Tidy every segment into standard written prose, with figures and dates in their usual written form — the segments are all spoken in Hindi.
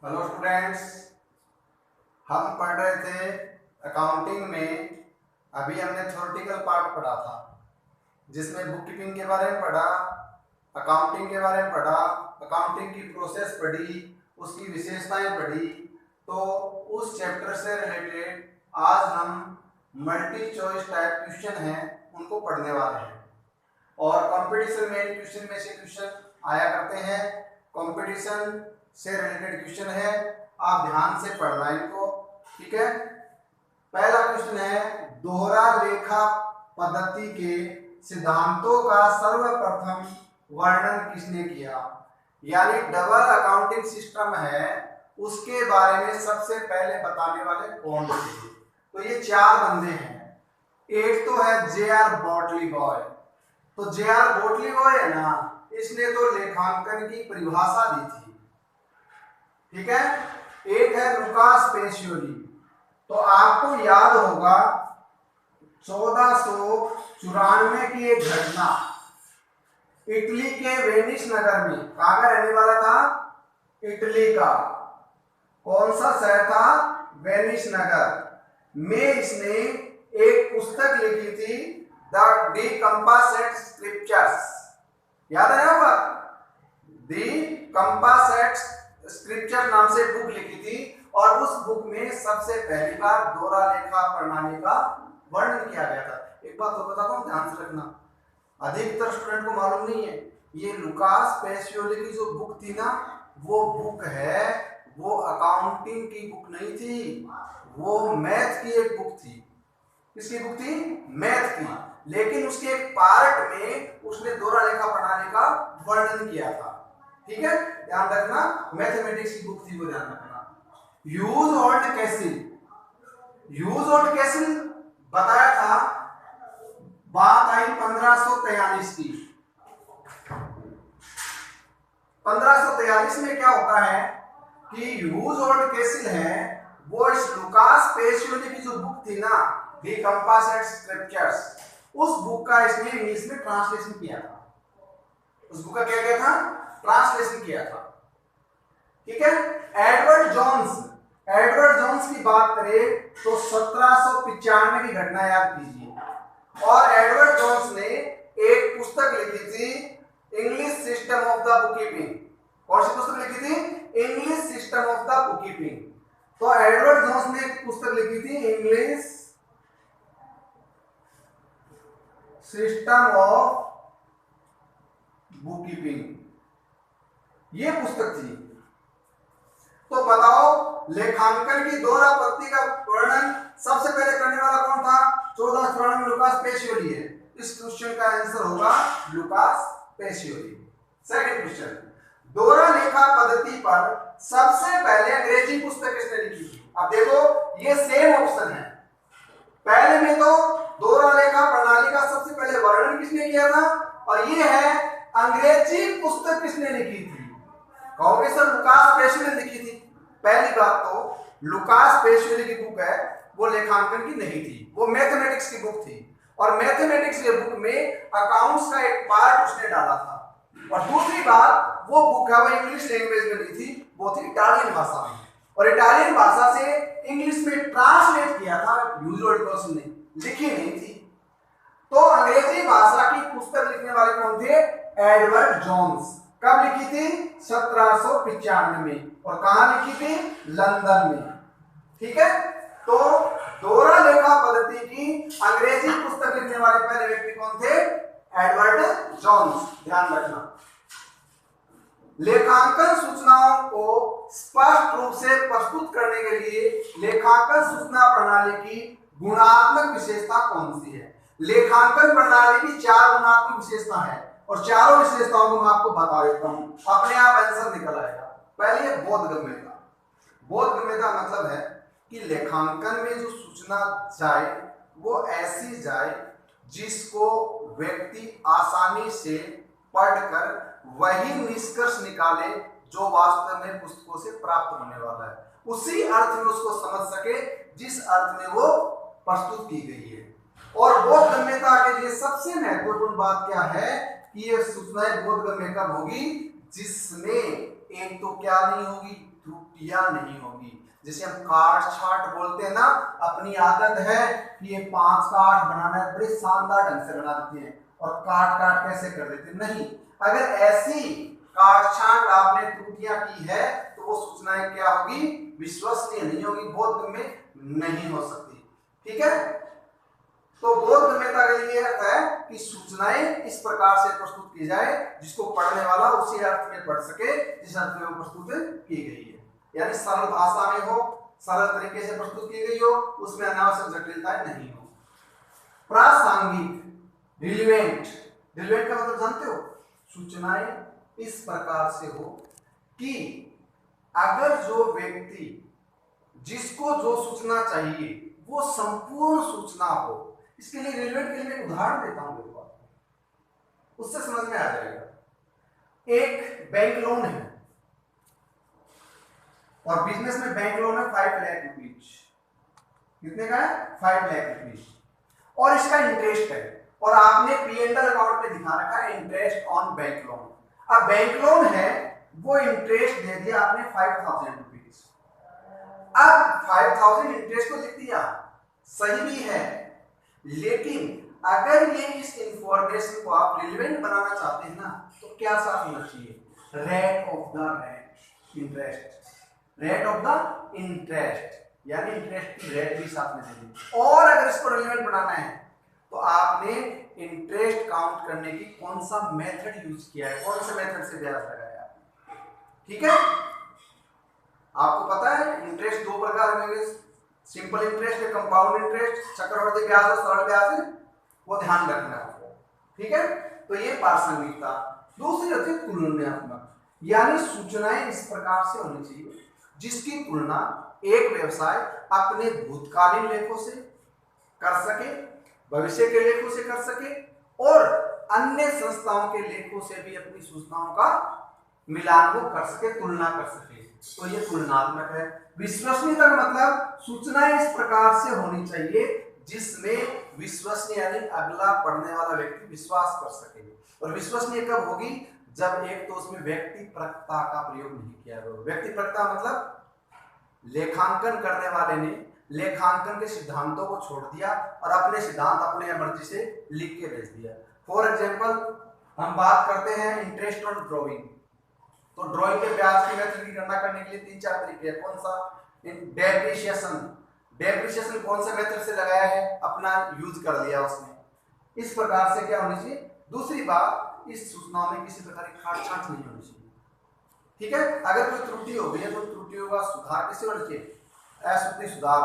हेलो स्टूडेंट्स, हम पढ़ रहे थे अकाउंटिंग में। अभी हमने थ्योरेटिकल पार्ट पढ़ा था जिसमें बुक कीपिंग के बारे में पढ़ा, अकाउंटिंग के बारे में पढ़ा, अकाउंटिंग की प्रोसेस पढ़ी, उसकी विशेषताएं पढ़ी। तो उस चैप्टर से रिलेटेड आज हम मल्टी चॉइस टाइप क्वेश्चन हैं उनको पढ़ने वाले हैं। और कंपटीशन में क्वेश्चन में से क्वेश्चन आया करते हैं, कंपटीशन से रिलेटेड क्वेश्चन है, आप ध्यान से पढ़ना इनको। ठीक है, पहला क्वेश्चन है, दोहरा लेखा पद्धति के सिद्धांतों का सर्वप्रथम वर्णन किसने किया? यानी डबल अकाउंटिंग सिस्टम है, उसके बारे में सबसे पहले बताने वाले कौन थे? तो ये चार बंदे हैं। एक तो है जे.आर. बॉटली बॉय। तो जे.आर. बॉटली बॉय है ना, इसने तो लेखांकन की परिभाषा दी थी। ठीक है, एक है लुकास पेसियोली। तो आपको याद होगा 1494 की एक घटना, इटली के वेनिस नगर में। कहाँ का रहने वाला था? इटली का। कौन सा शहर था? वेनिस नगर में इसने एक पुस्तक लिखी थी, द डिकम्पोजिट स्क्रिप्चर्स। याद है ना? दी कंपासेट स्क्रिप्चर नाम से बुक लिखी थी और उस बुक में सबसे पहली बार दोहरा लेखा प्रणाली का वर्णन किया गया था। एक बात तो बताता हूं, ध्यान से रखना, अधिकतर स्टूडेंट को मालूम नहीं है। ये लुकास पेसियोली की जो बुक थी ना, वो बुक है, वो अकाउंटिंग की बुक नहीं थी, वो मैथ की एक बुक थी। किसकी बुक थी? मैथ की। लेकिन उसके एक पार्ट में उसने दोहरा लेखा प्रणाली का वर्णन किया था। ठीक है, ध्यान रखना, मैथमेटिक्स की बुक थी वो, ध्यान रखना। यूज ओल्ड कैसिल, यूज ओल्ड कैसिल बताया था, बात आई 1543 की। 1543 में क्या होता है कि यूज ओल्ड कैसिल है, वो इस लुकास पेसियोली की जो बुक थी ना, दी कंपासेट स्क्रिप्चर्स, उस बुक का इसने इंग्लिश में ट्रांसलेशन किया था। उस बुक का क्या किया था? ट्रांसलेशन किया था। ठीक है, एडवर्ड जोन्स की बात करें तो 1795 की घटना याद कीजिए। और एडवर्ड जोन्स ने एक पुस्तक लिखी थी, English system of the book keeping. कौन सी पुस्तक लिखी थी? English system of the book keeping. तो एडवर्ड जोन्स ने एक पुस्तक लिखी थी, English system of book keeping, ये पुस्तक थी। तो बताओ, लेखांकन की दोहरा पद्धति का वर्णन सबसे पहले करने वाला कौन था? 1494 में लुकास पेसियोली है। इस क्वेश्चन का आंसर होगा लुकास पेसियोली। सेकंड क्वेश्चन, दोहरा लेखा पद्धति पर सबसे पहले अंग्रेजी पुस्तक किसने लिखी थी? अब देखो, ये सेम ऑप्शन है। पहले में तो दोहरा लेखा प्रणाली का सबसे पहले वर्णन किसने किया था, और ये है अंग्रेजी पुस्तक किसने लिखी थी? कहोगे सर लुकास पेसियोली ने लिखी थी। पहली बात तो लुकास पेसियोली की बुक है, वो लेखांकन की नहीं थी, वो मैथमेटिक्स की बुक थी। और मैथमेटिक्स की बुक में अकाउंट्स का एक पार्ट उसने डाला था। और दूसरी बात, वो बुक है वो इंग्लिश लैंग्वेज में नहीं थी, वो थी इटालियन भाषा में। और इटालियन भाषा से इंग्लिश में ट्रांसलेट किया था यूज ओल्ड कैसिल ने, लिखी नहीं थी। तो अंग्रेजी भाषा की पुस्तक लिखने वाले कौन थे? Edward Jones. कब लिखी थी? 1795 में। और कहां लिखी थी? लंदन में। ठीक है, तो दोहरा लेखा पद्धति की अंग्रेजी पुस्तक लिखने वाले पहले व्यक्ति कौन थे? Edward Jones. ध्यान रखना, लेखांकन सूचनाओं को स्पष्ट रूप से प्रस्तुत करने के लिए लेखांकन सूचना प्रणाली की गुणात्मक विशेषता कौन सी है? लेखांकन प्रणाली की चार गुणात्मक विशेषता है और चारों विशेषताओं को मैं आपको बता देता हूं, अपने आप आंसर निकल आएगा। पहले है बोधगम्यता। बोधगम्यता मतलब है कि लेखांकन में जो सूचना जाए वो ऐसी जाए जिसको व्यक्ति आसानी से पढ़कर वही निष्कर्ष निकाले जो वास्तव में पुस्तकों से प्राप्त होने वाला है, उसी अर्थ में उसको समझ सके जिस अर्थ में वो प्रस्तुत की गई है। और बोधगम्यता के लिए सबसे महत्वपूर्ण बात क्या है कि ये सूचनाएं बोधगम्य कब होगी? जिसमें एक तो क्या नहीं होगी, त्रुटियां नहीं होगी। जैसे हम काट छाट बोलते हैं ना, अपनी आदत है कि ये 5 का 8 बनाना है, बड़े शानदार ढंग से बना देते हैं और काट काट कैसे कर देते हैं। नहीं, अगर ऐसी काट छाट आपने त्रुटियां की है तो वो सूचनाएं क्या होगी, विश्वसनीय नहीं होगी, बोधगम्य नहीं हो सकती। ठीक है, तो बोधगम्यता के लिए अर्थ है कि सूचनाएं इस प्रकार से प्रस्तुत की जाए जिसको पढ़ने वाला उसी अर्थ में पढ़ सके जिस अर्थ में वो प्रस्तुत की गई है, यानी सरल भाषा में हो, सरल तरीके से प्रस्तुत की गई हो, उसमें अनावश्यक जटिलताएं नहीं हो। प्रासंगिक, रिलेवेंट, रिलेवेंट का मतलब जानते हो, सूचनाएं इस प्रकार से हो कि अगर जो व्यक्ति जिसको जो सूचना चाहिए वो संपूर्ण सूचना हो। इसके लिए रिलेवेंट के लिए उदाहरण देता हूं, देखो उससे समझ में आ जाएगा। एक बैंक लोन है और बिजनेस में बैंक लोन है 5 लाख रुपीज। कितने का है? 5 लाख रुपीज, और इसका इंटरेस्ट है और आपने P&L अकाउंट में दिखा रखा है इंटरेस्ट ऑन बैंक लोन। अब बैंक लोन है, वो इंटरेस्ट दे दिया आपने 5000 रुपीज। अब 5000 इंटरेस्ट को लिख दिया, सही भी है, लेकिन अगर ये इस इंफॉर्मेशन को आप रिलेवेंट बनाना चाहते हैं ना, तो क्या साथ होना चाहिए? Rate of the rate, interest, rate of the interest, यानी इंटरेस्ट की रेट भी साथ में देनी। और अगर इसको रिलेवेंट बनाना है तो आपने इंटरेस्ट काउंट करने की कौन सा मेथड यूज किया है, कौन से मेथड से ब्याज लगाया। ठीक है, आपको पता है इंटरेस्ट 2 प्रकार में, सिंपल इंटरेस्ट है, कंपाउंड इंटरेस्ट, चक्रवृद्धि ब्याज और सरल ब्याज है, वो ध्यान रखना है। ठीक है, तो ये प्रासंगिकता। दूसरी होती है तुलनात्मक, यानी सूचनाएं इस प्रकार से होनी चाहिए जिसकी तुलना एक व्यवसाय अपने भूतकालीन लेखों से कर सके, भविष्य के लेखों से कर सके, और अन्य संस्थाओं के लेखों से भी अपनी सूचनाओं का मिलान वो कर सके, तुलना कर सके। तो ये तुलनात्मक है। विश्वसनीयता का मतलब सूचनाएं इस प्रकार से होनी चाहिए जिसमें विश्वसनीय यानी अगला पढ़ने वाला व्यक्ति विश्वास कर सके। और विश्वसनीय कब होगी? जब एक तो उसमें व्यक्तिपरकता का प्रयोग नहीं किया गया। व्यक्तिपरकता मतलब लेखांकन करने वाले ने लेखांकन के सिद्धांतों को छोड़ दिया और अपने सिद्धांत अपने मर्जी से लिख के भेज दिया। फॉर एग्जाम्पल हम बात करते हैं इंटरेस्ट ऑन ड्रॉइंग, तो ड्रॉइंग के ब्याज की मेथड की गणना करने के लिए 3-4 तरीके हैं। कौन सा? डेप्रिसिएशन, डेप्रिसिएशन कौन से मेथड से लगाया है, अपना यूज कर लिया उसने। इस प्रकार से क्या होनी चाहिए? दूसरी बात, इस सूचना में किसी प्रकार की काट-छांट नहीं होनी चाहिए। ठीक है, अगर कोई त्रुटि हो गई है तो त्रुटियों का सुधार किससे होना चाहिए? अशुद्धि सुधार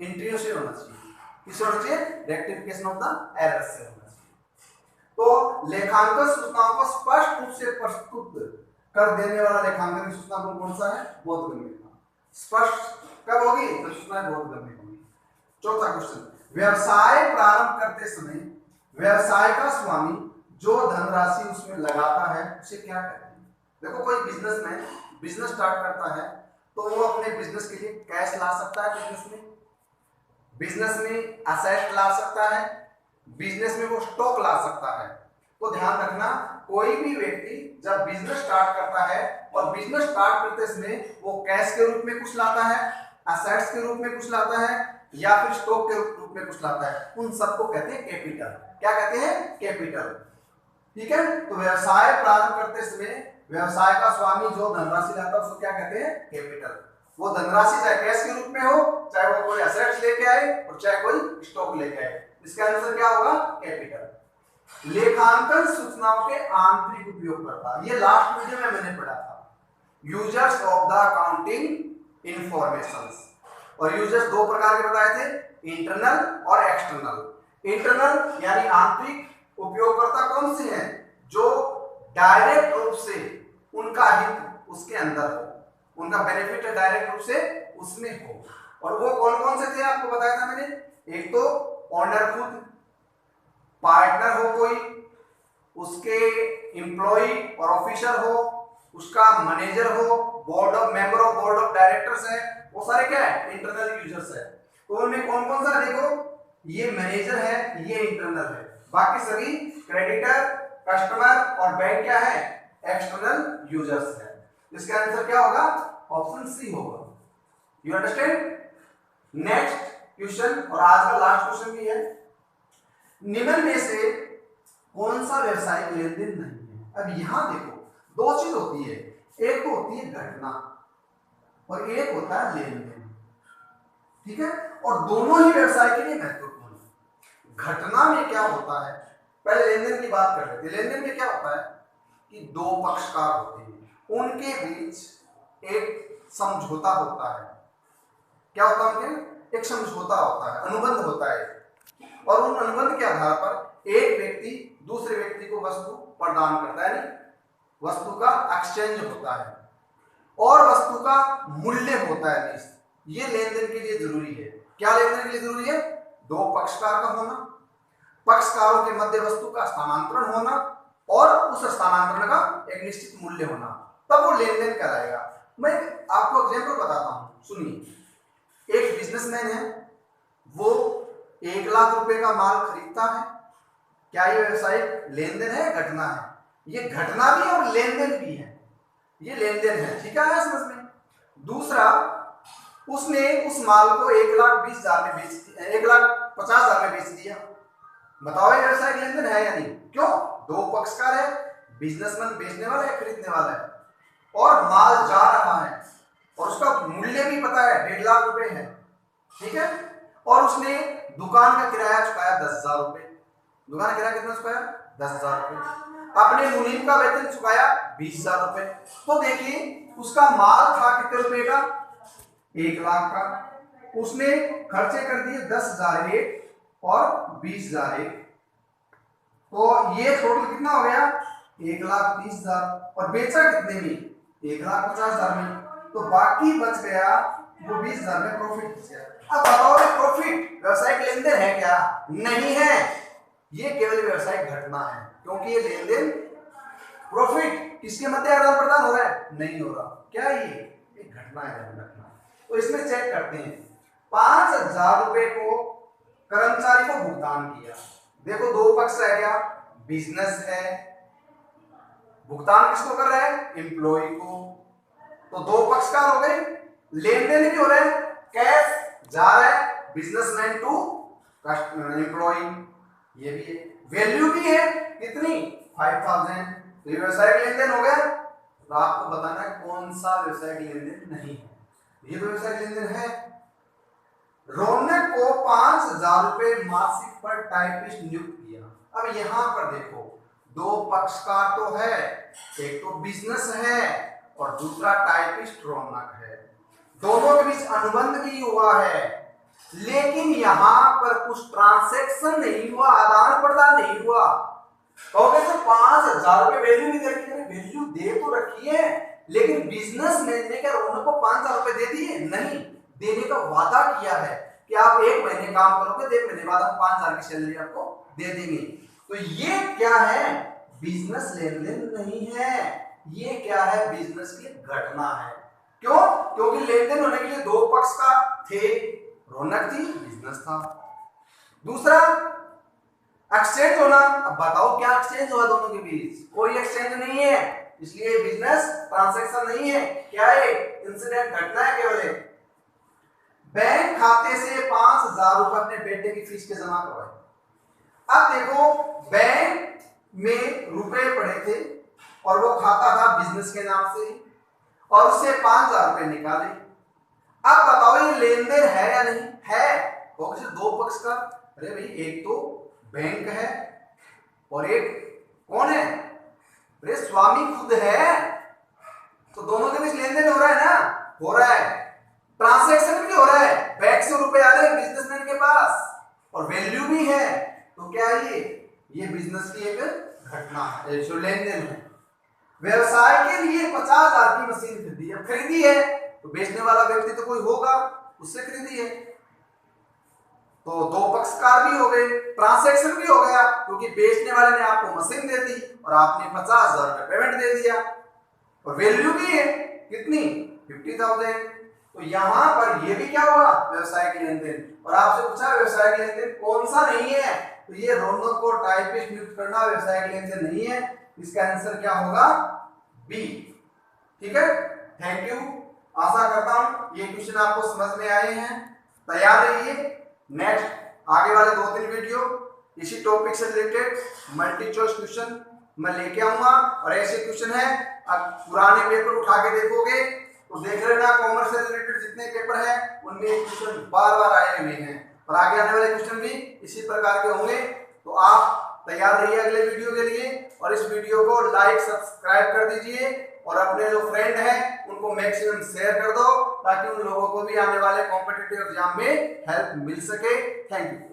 एंट्रियों से होना चाहिए। किससे होना चाहिए? रेक्टिफिकेशन ऑफ द एरर से होना चाहिए। तो लेखांकन सूचनाओं को स्पष्ट रूप से प्रस्तुत कर देने वाला लेखांकन की सूचना कौन सा है? बोधगम्य। स्पष्ट कब होगी? तो सूचना बोधगम्य होगी। चौथा क्वेश्चन, व्यवसाय प्रारंभ करते समय व्यवसाय का स्वामी जो धनराशि उसमें लगाता है उसे क्या कहते हैं? देखो, कोई बिजनेसमैन बिजनेस स्टार्ट करता है तो वो अपने बिजनेस के लिए कैश ला सकता है, बिजनेस में एसेट ला सकता है, बिजनेस में वो स्टॉक ला सकता है। तो ध्यान रखना, कोई भी व्यक्ति जब बिजनेस स्टार्ट करता है और बिजनेस स्टार्ट करते समय वो कैश के रूप में कुछ लाता है, एसेट्स के रूप में कुछ लाता है, या फिर स्टॉक के रूप में कुछ लाता है, उन सबको कहते हैं कैपिटल। क्या कहते हैं? कैपिटल। ठीक है, तो व्यवसाय प्रारंभ करते समय व्यवसाय का स्वामी जो धनराशि लाता है उसको क्या कहते हैं? कैपिटल। वो धनराशि चाहे कैश के रूप में हो, चाहे वो कोई एसेट्स लेके आए और चाहे कोई स्टॉक लेके आए, इसका आंसर क्या होगा? कैपिटल। लेखांकन सूचनाओं के आंतरिक उपयोगकर्ता, ये लास्ट वीडियो में मैंने पढ़ा था, users of the accounting informations. और यूजर्स 2 प्रकार के बताए थे, इंटरनल और एक्सटर्नल। इंटरनल यानी आंतरिक उपयोगकर्ता कौन से हैं? जो डायरेक्ट रूप से उनका हित उसके अंदर हो, उनका बेनिफिट डायरेक्ट रूप से उसमें हो। और वो कौन कौन से थे आपको बताया था मैंने? एक तो ओनर खुद, पार्टनर हो कोई, उसके एम्प्लॉय और ऑफिसर हो, उसका मैनेजर हो, board of member of board of directors है, वो सारे क्या है? इंटरनल यूजर्स है। तो उनमें कौन कौन सा? देखो, ये मैनेजर है, ये इंटरनल है, बाकी सभी क्रेडिटर, कस्टमर और बैंक क्या है? एक्सटर्नल यूजर्स है। इसका आंसर क्या होगा? ऑप्शन सी होगा। You understand? नेक्स्ट क्वेश्चन, और आज का लास्ट क्वेश्चन भी है, निम्न में से कौन सा व्यवसायिक लेन देन नहीं है? अब यहां देखो दो चीज होती है, एक तो होती है घटना और एक होता है लेन देन, ठीक है, और दोनों ही व्यवसाय के लिए महत्वपूर्ण है। घटना में क्या होता है, पहले लेन देन की बात कर लेते हैं। लेन देन में क्या होता है कि दो पक्षकार होते हैं, उनके बीच एक समझौता होता है। क्या होता है उनके? एक समझौता होता है, अनुबंध होता है, और उन अनुबंध के आधार पर एक व्यक्ति दूसरे व्यक्ति को वस्तु प्रदान करता है, यानी वस्तु का एक्सचेंज होता है और वस्तु का मूल्य होता है। ये लेन देन के लिए जरूरी है। क्या लेन देन के लिए जरूरी है? दो पक्षकार का होना, पक्षकारों के मध्य वस्तु का स्थानांतरण होना और उस स्थानांतरण का एक निश्चित मूल्य होना, तब वो लेन देन कहलाएगा। मैं आपको एग्जांपल बताता हूं, सुनिए। एक बिजनेसमैन है, वो 1 लाख रुपए का माल खरीदता है। क्या ये व्यवसायिक लेन देन है, घटना है? ये घटना भी है और लेन देन भी है, ये लेन देन है, ठीक है समझ में। दूसरा, उसने उस माल को 1,20,000 में बेच 1,50,000 में बेच दिया। बताओ ये व्यवसायिक लेन देन है या नहीं? क्यों? दो पक्षकार है, बिजनेसमैन बेचने वाला है, खरीदने वाला है, और माल जा रहा है और उसका मूल्य भी पता है 1.5 लाख रुपए है, ठीक है, और उसने दुकान का किराया चुकाया 10,000 रुपए। दुकान का किराया कितना चुकाया? 10,000 रुपए। अपने मुनीम का वेतन चुकाया 20,000 रुपए। तो देखिए उसका माल था कितने रुपए का? 1 लाख का। उसने खर्चे कर दिए 10,000 एक और 20,000 एक, तो ये टोटल कितना हो गया? 1,30,000, और बेचा कितने में? 1,50,000 में। तो बाकी बच गया वो 20,000 में प्रॉफिट बच गया। अब बताओ ये प्रॉफिट व्यवसायिक लेन देन है क्या? नहीं है, ये केवल व्यवसायिक घटना है, क्योंकि ये लेन देन प्रॉफिट किसके मध्य आदान प्रदान हो रहा है? नहीं हो रहा। क्या ये एक घटना है, घटना। तो इसमें चेक करते हैं, 5,000 रुपए को कर्मचारी को भुगतान किया। देखो दो पक्ष रह गया, बिजनेस है, भुगतान किसको कर रहा है? एम्प्लॉय को। तो दो पक्षकार हो गए, लेन देन भी हो रहा है, कैश जा रहा है बिजनेसमैन टू एम्प्लॉय, ये भी है, वैल्यू भी है कितनी? 5,000। तो ये व्यवसायिक लेन देन हो गया। तो आपको बताना है कौन सा व्यवसायिक लेन देन नहीं है। ये तो व्यवसायिक लेन देन है। रौनक को 5,000 रुपए मासिक पर टाइपिस्ट नियुक्त किया। अब यहां पर देखो दो पक्षकार तो है, एक तो बिजनेस है और दूसरा टाइपिस्ट रौनक है। दोनों के बीच अनुबंध भी हुआ है, लेकिन यहां पर कुछ ट्रांसैक्शन नहीं हुआ, आदान प्रदान नहीं हुआ। कहोगे तो 5,000 रुपए वैल्यू नहीं दे रखी, वैल्यू दे तो रखी है, लेकिन बिजनेसमैन ने क्या रौनक को 5,000 रुपए दे दिए? नहीं, देने का वादा किया है कि आप 1 महीने काम करोगे तो 1 महीने बाद हम 5,000 की सैलरी आपको दे देंगे। तो ये क्या है? बिजनेस लेन देन नहीं है, ये क्या है? बिजनेस की घटना है। क्यों? क्योंकि लेन देन होने के लिए दो पक्ष का थे, रौनक थी, बिजनेस था। दूसरा एक्सचेंज होना। अब बताओ क्या एक्सचेंज हुआ दोनों के बीच? कोई एक्सचेंज नहीं है, इसलिए बिजनेस ट्रांसैक्शन नहीं है। क्या है? इंसिडेंट, घटना है केवल एक। बैंक खाते से 5,000 रुपए अपने बेटे की फीस के जमा करवाए। अब देखो बैंक में रुपए पड़े थे और वो खाता था बिजनेस के नाम से, और उससे 5,000 रुपए निकाले। अब बताओ ये लेन देन है या नहीं है? तो दो पक्ष का, अरे भाई एक तो बैंक है और एक कौन है? अरे स्वामी खुद है। तो दोनों के बीच लेन देन हो रहा है ना? हो रहा है। ट्रांसैक्शन भी हो रहा है, बैंक से रुपए आ रहे हैं बिजनेसमैन के पास और वैल्यू भी है। तो क्या है ये बिजनेस की एक घटना है, जो लेन देन है। व्यवसाय के लिए 50,000 की मशीन खरीदी, अब खरीदी है तो बेचने वाला व्यक्ति तो कोई होगा, उससे खरीदी है। तो दो पक्षकार भी हो गए, ट्रांसैक्शन भी हो गया, क्योंकि बेचने वाले ने आपको मशीन दे दी और आपने 50,000 रुपए पेमेंट दे दिया, और वैल्यू भी है कितनी? 50,000। तो यहां पर ये भी क्या हुआ? व्यवसायिक लेन देन। और आपसे पूछा व्यवसायिक लेन देन कौन सा नहीं है, तो ये रौनक को टाइपिस्ट नियुक्त करना व्यवसायिक लेन देन नहीं है। इसका आंसर क्या होगा? बी। ठीक है, थैंक यू। आशा करता हूं ये क्वेश्चन आपको समझ में आए हैं। तैयार रहिए, नेक्स्ट आगे वाले 2-3 वीडियो इसी टॉपिक से रिलेटेड मल्टी चॉइस क्वेश्चन मैं लेके आऊंगा। और ऐसे क्वेश्चन है, अब पुराने पेपर उठा के देखोगे तो देख लेना कॉमर्स से रिलेटेड जितने पेपर है उनमें क्वेश्चन बार बार आए हुए हैं और आगे आने वाले क्वेश्चन भी इसी प्रकार के होंगे। तो आप तैयार रहिए अगले वीडियो के लिए और इस वीडियो को लाइक सब्सक्राइब कर दीजिए और अपने जो फ्रेंड हैं उनको मैक्सिमम शेयर कर दो ताकि उन लोगों को भी आने वाले कॉम्पिटिटिव एग्जाम में हेल्प मिल सके। Thank you.